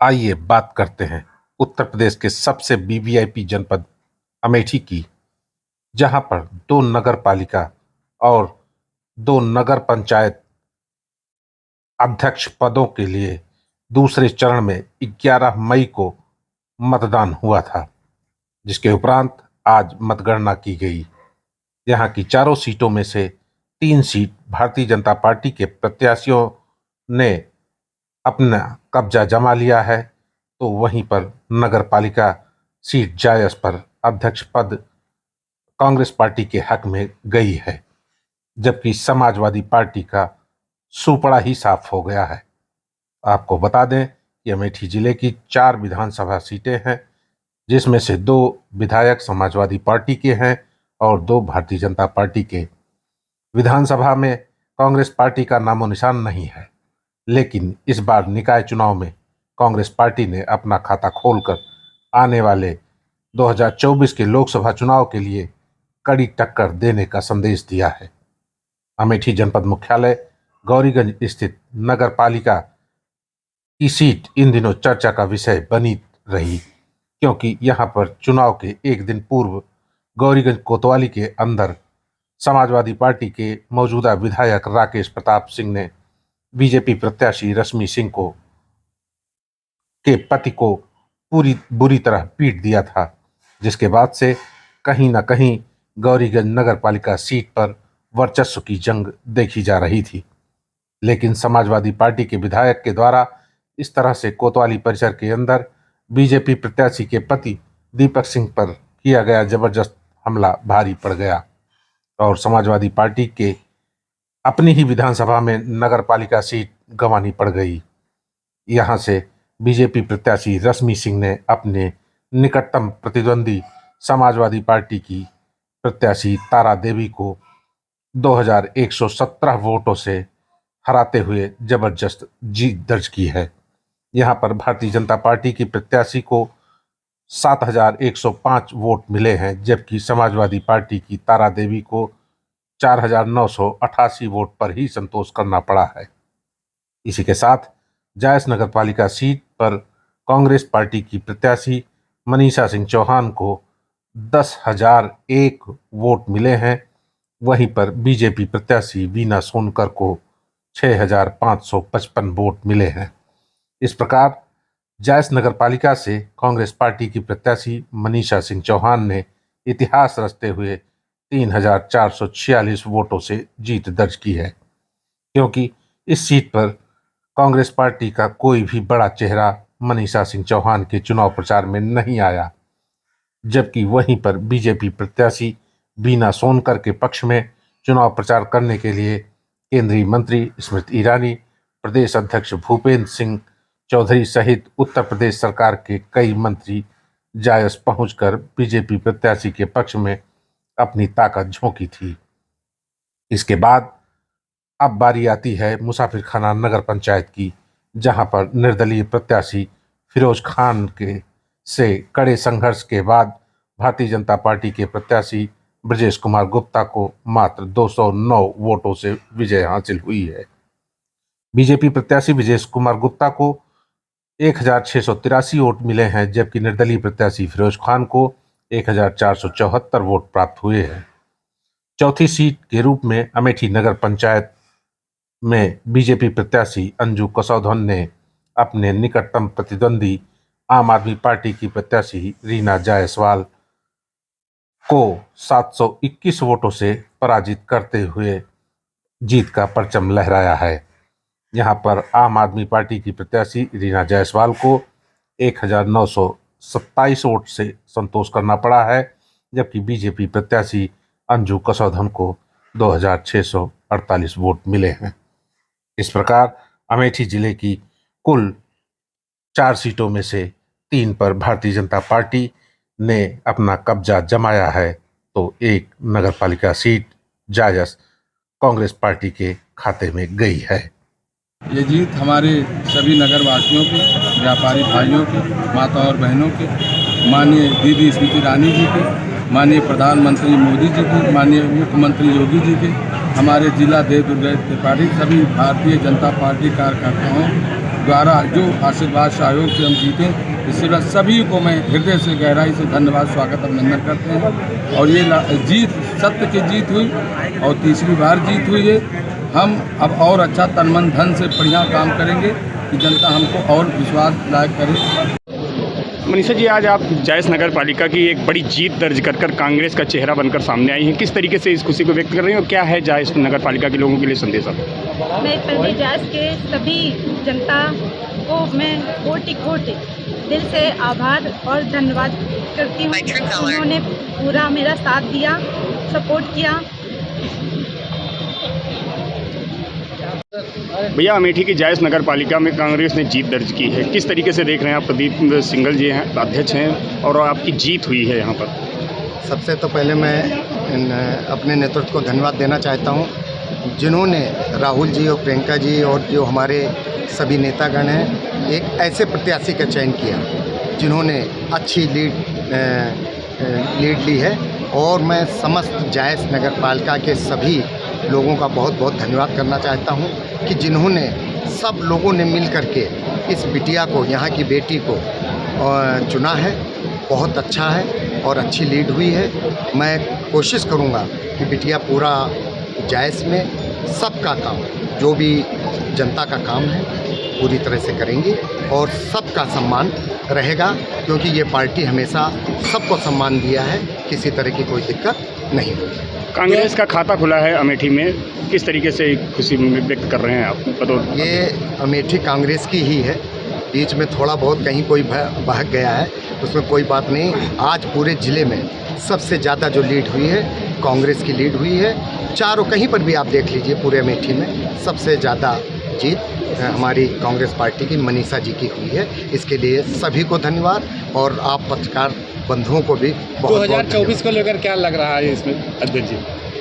आइए बात करते हैं उत्तर प्रदेश के सबसे वीवीआईपी जनपद अमेठी की, जहां पर 2 नगर पालिका और 2 नगर पंचायत अध्यक्ष पदों के लिए दूसरे चरण में 11 मई को मतदान हुआ था, जिसके उपरांत आज मतगणना की गई। यहां की चारों सीटों में से 3 सीट भारतीय जनता पार्टी के प्रत्याशियों ने अपना कब्जा जमा लिया है, तो वहीं पर नगर पालिका सीट जायस पर अध्यक्ष पद कांग्रेस पार्टी के हक में गई है, जबकि समाजवादी पार्टी का सुपड़ा ही साफ हो गया है। आपको बता दें कि अमेठी जिले की 4 विधानसभा सीटें हैं, जिसमें से 2 विधायक समाजवादी पार्टी के हैं और 2 भारतीय जनता पार्टी के। विधानसभा में कांग्रेस पार्टी का नामो निशान नहीं है, लेकिन इस बार निकाय चुनाव में कांग्रेस पार्टी ने अपना खाता खोलकर आने वाले 2024 के लोकसभा चुनाव के लिए कड़ी टक्कर देने का संदेश दिया है। अमेठी जनपद मुख्यालय गौरीगंज स्थित नगर पालिका की सीट इन दिनों चर्चा का विषय बनी रही, क्योंकि यहां पर चुनाव के एक दिन पूर्व गौरीगंज कोतवाली के अंदर समाजवादी पार्टी के मौजूदा विधायक राकेश प्रताप सिंह ने बीजेपी प्रत्याशी रश्मि सिंह के पति को बुरी तरह पीट दिया था, जिसके बाद से कहीं न कहीं गौरीगंज नगर पालिका सीट पर वर्चस्व की जंग देखी जा रही थी। लेकिन समाजवादी पार्टी के विधायक के द्वारा इस तरह से कोतवाली परिसर के अंदर बीजेपी प्रत्याशी के पति दीपक सिंह पर किया गया जबरदस्त हमला भारी पड़ गया और समाजवादी पार्टी के अपनी ही विधानसभा में नगर पालिका सीट गंवानी पड़ गई। यहां से बीजेपी प्रत्याशी रश्मि सिंह ने अपने निकटतम प्रतिद्वंदी समाजवादी पार्टी की प्रत्याशी तारा देवी को 2117 वोटों से हराते हुए जबरदस्त जीत दर्ज की है। यहां पर भारतीय जनता पार्टी की प्रत्याशी को 7105 वोट मिले हैं, जबकि समाजवादी पार्टी की तारा देवी को 4988 वोट पर ही संतोष करना पड़ा है। इसी के साथ जायस नगर पालिका सीट पर कांग्रेस पार्टी की प्रत्याशी मनीषा सिंह चौहान को 10,001 वोट मिले हैं। वहीं पर बीजेपी प्रत्याशी वीना सोनकर को 6,555 वोट मिले हैं। इस प्रकार जायस नगर पालिका से कांग्रेस पार्टी की प्रत्याशी मनीषा सिंह चौहान ने इतिहास रचते हुए 3,446 वोटों से जीत दर्ज की है, क्योंकि इस सीट पर कांग्रेस पार्टी का कोई भी बड़ा चेहरा मनीषा सिंह चौहान के चुनाव प्रचार में नहीं आया, जबकि वहीं पर बीजेपी प्रत्याशी वीना सोनकर के पक्ष में चुनाव प्रचार करने के लिए केंद्रीय मंत्री स्मृति ईरानी, प्रदेश अध्यक्ष भूपेंद्र सिंह चौधरी सहित उत्तर प्रदेश सरकार के कई मंत्री जायस पहुंचकर बीजेपी प्रत्याशी के पक्ष में अपनी ताकत झोंकी थी। इसके बाद अब बारी आती है मुसाफिरखाना नगर पंचायत की, जहां पर निर्दलीय प्रत्याशी फिरोज खान के से कड़े संघर्ष के बाद भारतीय जनता पार्टी के प्रत्याशी ब्रजेश कुमार गुप्ता को मात्र 209 वोटों से विजय हासिल हुई है। बीजेपी प्रत्याशी ब्रजेश कुमार गुप्ता को 1,683 वोट मिले हैं, जबकि निर्दलीय प्रत्याशी फिरोज खान को 1,474 वोट प्राप्त हुए हैं। चौथी सीट के रूप में अमेठी नगर पंचायत में बीजेपी प्रत्याशी अंजू कसौधन ने अपने निकटतम प्रतिद्वंदी आम आदमी पार्टी की प्रत्याशी रीना जायसवाल को 721 वोटों से पराजित करते हुए जीत का परचम लहराया है। यहां पर आम आदमी पार्टी की प्रत्याशी रीना जायसवाल को 1,927 वोट से संतोष करना पड़ा है, जबकि बीजेपी प्रत्याशी अंजू कसौधन को 2,648 वोट मिले हैं। इस प्रकार अमेठी जिले की कुल 4 सीटों में से 3 पर भारतीय जनता पार्टी ने अपना कब्जा जमाया है, तो एक नगर पालिका सीट जायस कांग्रेस पार्टी के खाते में गई है। ये जीत हमारे सभी नगरवासियों की, व्यापारी भाइयों की, माता और बहनों की, माननीय दीदी स्मृति ईरानी जी की, माननीय प्रधानमंत्री मोदी जी की, माननीय मुख्यमंत्री योगी जी की, हमारे जिला देव दुर्गा त्रिपाठी, सभी भारतीय जनता पार्टी कार्यकर्ताओं द्वारा जो आशीर्वाद सहयोग से हम जीते, इससे बाद सभी को मैं हृदय से गहराई से धन्यवाद, स्वागत, अभिनंदन करते हैं। और ये जीत सत्य की जीत हुई और तीसरी बार जीत हुई है। हम अब और अच्छा तन मन धन से बढ़िया काम करेंगे कि जनता हमको और विश्वास लायक करे। मनीषा जी, आज आप जायस नगर पालिका की एक बड़ी जीत दर्ज कर कांग्रेस का चेहरा बनकर सामने आई हैं। किस तरीके से इस खुशी को व्यक्त कर रही हैं और क्या है जायस नगर पालिका के लोगों के लिए संदेश आप? मैं पहले जायस के सभी जनता को मैं कोटि कोटि दिल से आभार और धन्यवाद करती हूँ। उन्होंने पूरा मेरा साथ दिया, सपोर्ट किया। भैया, अमेठी की जायस नगर पालिका में कांग्रेस ने जीत दर्ज की है, किस तरीके से देख रहे हैं आप? प्रदीप सिंघल जी हैं, अध्यक्ष हैं, और आपकी जीत हुई है यहाँ पर। सबसे तो पहले मैं अपने नेतृत्व को धन्यवाद देना चाहता हूँ, जिन्होंने राहुल जी और प्रियंका जी और जो हमारे सभी नेतागण हैं, एक ऐसे प्रत्याशी का चयन किया जिन्होंने अच्छी लीड ली है। और मैं समस्त जायस नगर पालिका के सभी लोगों का बहुत बहुत धन्यवाद करना चाहता हूं कि जिन्होंने सब लोगों ने मिल कर के इस बिटिया को, यहाँ की बेटी को चुना है। बहुत अच्छा है और अच्छी लीड हुई है। मैं कोशिश करूँगा कि बिटिया पूरा जायस में सबका काम, जो भी जनता का काम है, पूरी तरह से करेंगी और सबका सम्मान रहेगा, क्योंकि ये पार्टी हमेशा सबको सम्मान दिया है, किसी तरह की कोई दिक्कत नहीं होगी। कांग्रेस का खाता खुला है अमेठी में, किस तरीके से खुशी व्यक्त कर रहे हैं आप? ये अमेठी कांग्रेस की ही है, बीच में थोड़ा बहुत कहीं कोई बहक गया है, उसमें कोई बात नहीं। आज पूरे ज़िले में सबसे ज़्यादा जो लीड हुई है, कांग्रेस की लीड हुई है। चारों कहीं पर भी आप देख लीजिए, पूरे अमेठी में सबसे ज़्यादा जीत हमारी कांग्रेस पार्टी की मनीषा जी की हुई है। इसके लिए सभी को धन्यवाद और आप पत्रकार बंधुओं को भी बहुत 2024 को लेकर क्या लग रहा है इसमें अध्यक्ष जी?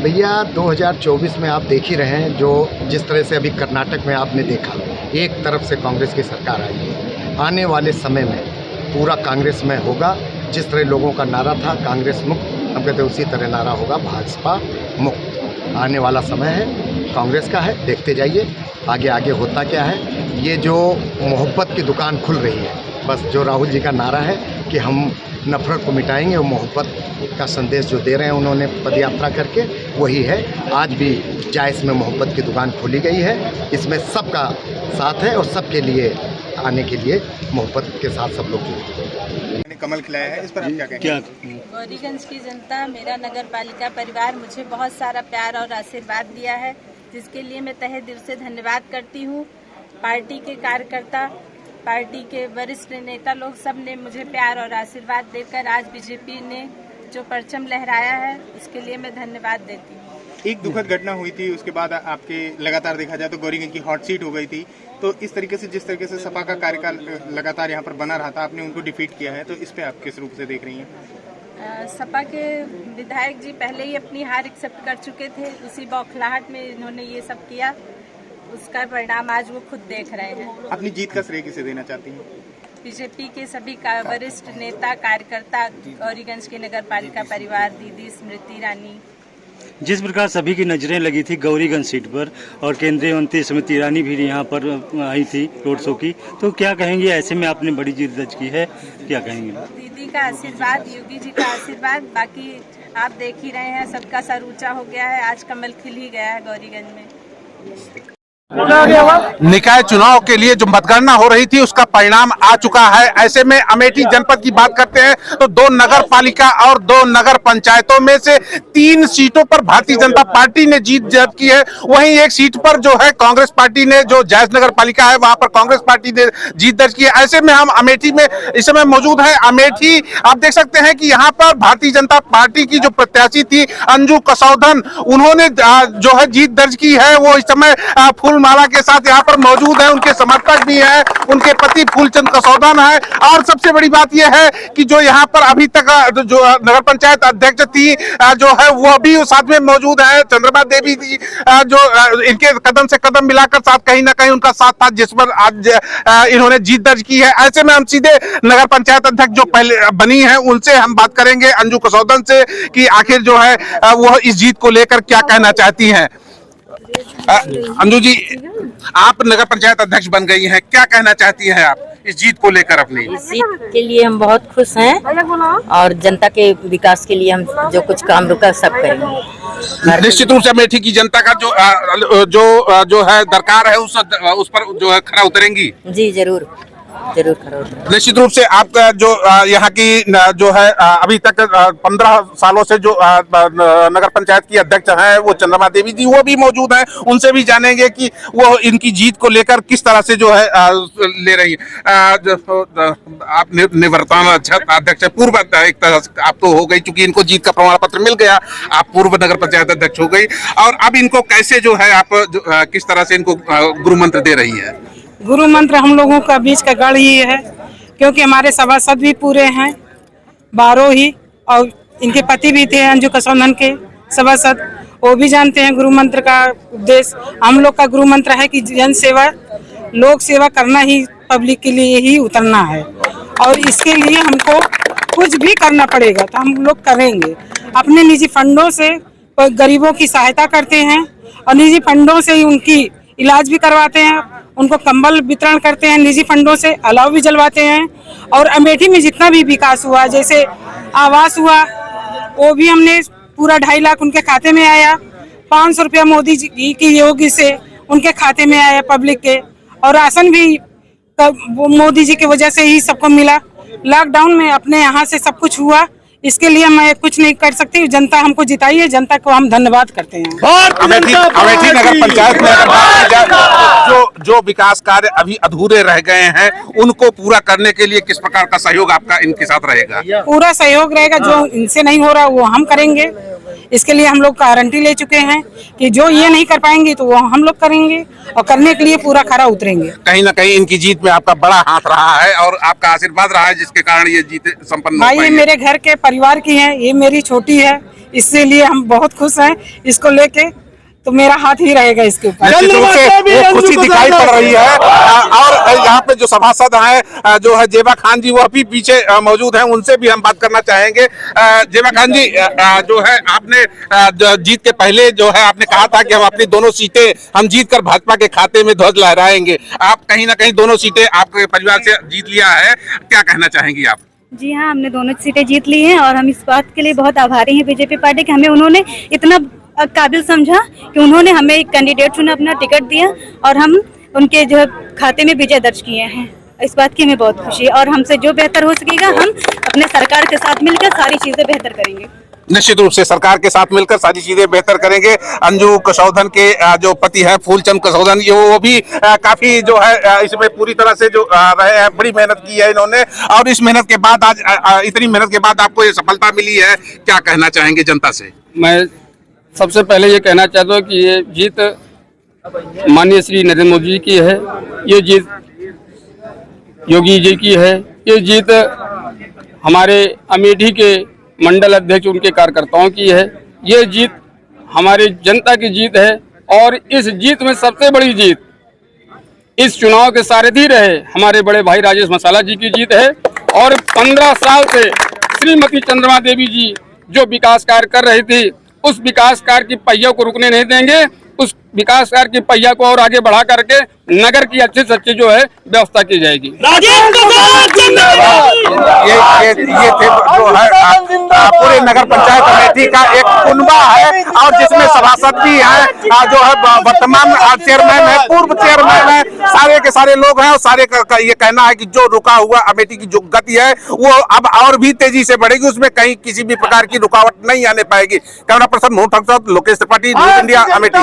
भैया, 2024 में आप देख ही रहे हैं, जो जिस तरह से अभी कर्नाटक में आपने देखा, एक तरफ से कांग्रेस की सरकार आई है। आने वाले समय में पूरा कांग्रेस में होगा। जिस तरह लोगों का नारा था कांग्रेस मुक्त, हम कहते हैं उसी तरह नारा होगा भाजपा मुक्त। आने वाला समय है, कांग्रेस का है, देखते जाइए आगे आगे होता क्या है। ये जो मोहब्बत की दुकान खुल रही है, बस जो राहुल जी का नारा है कि हम नफरत को मिटाएंगे, और मोहब्बत का संदेश जो दे रहे हैं उन्होंने पदयात्रा करके, वही है। आज भी जायस में मोहब्बत की दुकान खोली गई है। इसमें सबका साथ है और सबके लिए आने के लिए मोहब्बत के साथ सब लोग जुड़े। कमल खिलाया है, इस पर आप क्या कहेंगे? गौरीगंज की जनता, मेरा नगर पालिका परिवार मुझे बहुत सारा प्यार और आशीर्वाद दिया है, जिसके लिए मैं तहे दिल से धन्यवाद करती हूँ। पार्टी के कार्यकर्ता, पार्टी के वरिष्ठ नेता लोग सब ने मुझे प्यार और आशीर्वाद देकर आज बीजेपी ने जो परचम लहराया है, उसके लिए मैं धन्यवाद देती हूँ। एक दुखद घटना हुई थी, उसके बाद आपके लगातार देखा जाए तो गौरीगंज की हॉट सीट हो गई थी। तो इस तरीके से, जिस तरीके से सपा का कार्यकाल लगातार यहाँ पर बना रहा था, आपने उनको डिफीट किया है, तो इस पे आप किस रूप से देख रही हैं? सपा के विधायक जी पहले ही अपनी हार एक्सेप्ट कर चुके थे, उसी बौखलाहट में इन्होंने ये सब किया, उसका परिणाम आज वो खुद देख रहे हैं। अपनी जीत का श्रेय किसे देना चाहती हैं? बीजेपी के सभी वरिष्ठ नेता कार्यकर्ता, गौरीगंज के नगर पालिका परिवार, दीदी स्मृति ईरानी। जिस प्रकार सभी की नज़रें लगी थी गौरीगंज सीट पर और केंद्रीय मंत्री स्मृति ईरानी भी यहाँ पर आई थी रोड शो की, तो क्या कहेंगे? ऐसे में आपने बड़ी जीत दर्ज की है, क्या कहेंगे? दीदी का आशीर्वाद, योगी जी का आशीर्वाद, बाकी आप देख ही रहे हैं, सबका सर ऊंचा हो गया है। आज कमल खिल ही गया है गौरीगंज में। निकाय चुनाव के लिए जो मतगणना हो रही थी उसका परिणाम आ चुका है। ऐसे में अमेठी जनपद की बात करते हैं तो 2 नगर पालिका और 2 नगर पंचायतों में से 3 सीटों पर भारतीय जनता पार्टी ने जीत दर्ज की है। वहीं एक सीट पर जो है कांग्रेस पार्टी ने, जो जायस नगर पालिका है वहां पर कांग्रेस पार्टी ने जीत दर्ज की है। ऐसे में हम अमेठी में इस समय मौजूद है। अमेठी आप देख सकते हैं कि यहाँ पर भारतीय जनता पार्टी की जो प्रत्याशी थी अंजू कसौधन, उन्होंने जो है जीत दर्ज की है। वो इस समय फूलमाला के साथ यहाँ पर मौजूद है, उनके समर्थक भी हैं, उनके पति फूलचंद कसौधन है। और सबसे बड़ी बात यह है कि जो यहाँ पर अभी तक जो नगर पंचायत अध्यक्ष थी जो है वो भी साथ में मौजूद है, चंद्रमा देवी जी, जो इनके कदम से कदम मिलाकर साथ कहीं ना कहीं उनका साथ था, जिस पर आज इन्होंने जीत दर्ज की है। ऐसे में हम सीधे नगर पंचायत अध्यक्ष जो पहले बनी है उनसे हम बात करेंगे, अंजू कसौधन से, कि आखिर जो है वो इस जीत को लेकर क्या कहना चाहती हैं। अंजू जी, आप नगर पंचायत अध्यक्ष बन गई हैं, क्या कहना चाहती हैं आप इस जीत को लेकर अपनी? इस जीत के लिए हम बहुत खुश हैं और जनता के विकास के लिए हम जो कुछ काम रुका सब करेंगे। निश्चित रूप से अमेठी की जनता का जो है दरकार है उस पर जो है खरा उतरेंगी। जी जरूर जरूर खरा उतरेंगे। निश्चित रूप से आपका जो यहाँ की जो है अभी तक 15 सालों से जो नगर पंचायत की अध्यक्ष हैं वो चंद्रमा देवी जी, वो भी मौजूद हैं, उनसे भी जानेंगे कि वो इनकी जीत को लेकर किस तरह से जो है ले रही है। आप निवर्तमान अध्यक्ष पूर्व एक तरह से आप तो हो गई, चूंकि इनको जीत का प्रमाण पत्र मिल गया, आप पूर्व नगर पंचायत अध्यक्ष हो गई, और अब इनको कैसे जो है आप किस तरह से इनको गुरु मंत्र दे रही है? गुरु मंत्र हम लोगों का बीच का गढ़ ही है, क्योंकि हमारे सभासद भी पूरे हैं 12 ही, और इनके पति भी थे अंजू कसौंधन के सभासद, वो भी जानते हैं गुरु मंत्र का उद्देश्य। हम लोग का गुरु मंत्र है कि जन सेवा, लोक सेवा करना ही, पब्लिक के लिए ही उतरना है, और इसके लिए हमको कुछ भी करना पड़ेगा तो हम लोग करेंगे। अपने निजी फंडों से गरीबों की सहायता करते हैं और निजी फंडों से ही उनकी इलाज भी करवाते हैं, उनको कंबल वितरण करते हैं, निजी फंडों से अलाव भी जलवाते हैं। और अमेठी में जितना भी विकास हुआ, जैसे आवास हुआ, वो भी हमने पूरा 2.5 लाख उनके खाते में आया, 500 रुपया मोदी जी की योगी से उनके खाते में आया पब्लिक के, और राशन भी मोदी जी की वजह से ही सबको मिला। लॉकडाउन में अपने यहाँ से सब कुछ हुआ, इसके लिए मैं कुछ नहीं कर सकती, जनता हमको जिताई है, जनता को हम धन्यवाद करते हैं। अमेठी नगर पंचायत में जो विकास कार्य अभी अधूरे रह गए हैं उनको पूरा करने के लिए किस प्रकार का सहयोग आपका इनके साथ रहेगा? पूरा सहयोग रहेगा, जो इनसे नहीं हो रहा वो हम करेंगे। इसके लिए हम लोग गारंटी ले चुके हैं कि जो ये नहीं कर पाएंगे तो वो हम लोग करेंगे, और करने के लिए पूरा खरा उतरेंगे। कहीं ना कहीं इनकी जीत में आपका बड़ा हाथ रहा है और आपका आशीर्वाद रहा है, जिसके कारण ये जीत संपन्न हो पाई है। ये मेरे घर के परिवार की है, ये मेरी छोटी है, इसलिए हम बहुत खुश हैं इसको लेके, तो मेरा हाथ ही रहेगा इसके ऊपर। निश्चित रूप से वो खुशी दिखाई पड़ रही है। और यहाँ पे जो सभासद हैं जो है जेबा खान जी, वो अभी पीछे मौजूद हैं, उनसे भी हम बात करना चाहेंगे। जेबा खान जी, जो है आपने जीत के पहले जो है आपने कहा था कि हम अपनी दोनों सीटें हम जीत कर भाजपा के खाते में ध्वज लहराएंगे। आप कहीं ना कहीं दोनों सीटें आपके परिवार से जीत लिया है, क्या कहना चाहेंगी आप? जी हाँ, हमने दोनों सीटें जीत ली हैं और हम इस बात के लिए बहुत आभारी हैं बीजेपी पार्टी के। हमें उन्होंने इतना काबिल समझा कि उन्होंने हमें एक कैंडिडेट चुना, अपना टिकट दिया, और हम उनके जो खाते में विजय दर्ज किए हैं। इस बात की हमें बहुत खुशी है, और हमसे जो बेहतर हो सकेगा हम अपने सरकार के साथ मिलकर सारी चीजें बेहतर करेंगे। निश्चित रूप से सरकार के साथ मिलकर सारी चीजें बेहतर करेंगे। अंजू कसौंधन के जो पति है फूलचंद कसौंधन, वो भी काफी जो है इसमें पूरी तरह से जो रहे हैं, बड़ी मेहनत की है इन्होंने, और इस मेहनत के बाद आज इतनी मेहनत के बाद आपको ये सफलता मिली है, क्या कहना चाहेंगे जनता से? मैं सबसे पहले ये कहना चाहता हूँ कि ये जीत माननीय श्री नरेंद्र मोदी जी की है, ये जीत योगी जी की है, ये जीत हमारे अमेठी के मंडल अध्यक्ष उनके कार्यकर्ताओं की है, ये जीत हमारी जनता की जीत है। और इस जीत में सबसे बड़ी जीत इस चुनाव के सारथी रहे हमारे बड़े भाई राजेश मसाला जी की जीत है। और 15 साल से श्रीमती चंद्रमा देवी जी जो विकास कार्य कर रही थी, उस विकास कार्य की पहिया को रुकने नहीं देंगे, उस विकास कार्य की पहिया को और आगे बढ़ा करके नगर की अच्छी से अच्छी जो है व्यवस्था की जाएगी। ये थे जो है पूरे नगर पंचायत अमेठी का एक कुनबा है, और जिसमें सभासद भी हैं, जो है वर्तमान चेयरमैन है, पूर्व चेयरमैन है, सारे के सारे लोग हैं, और सारे का ये कहना है कि जो रुका हुआ अमेठी की जो गति है वो अब और भी तेजी से बढ़ेगी, उसमें कहीं किसी भी प्रकार की रुकावट नहीं आने पाएगी। कैमरा पर्सन मोहन ठग, लोकेश त्रिपाठी, न्यूज़ इंडिया, अमेठी।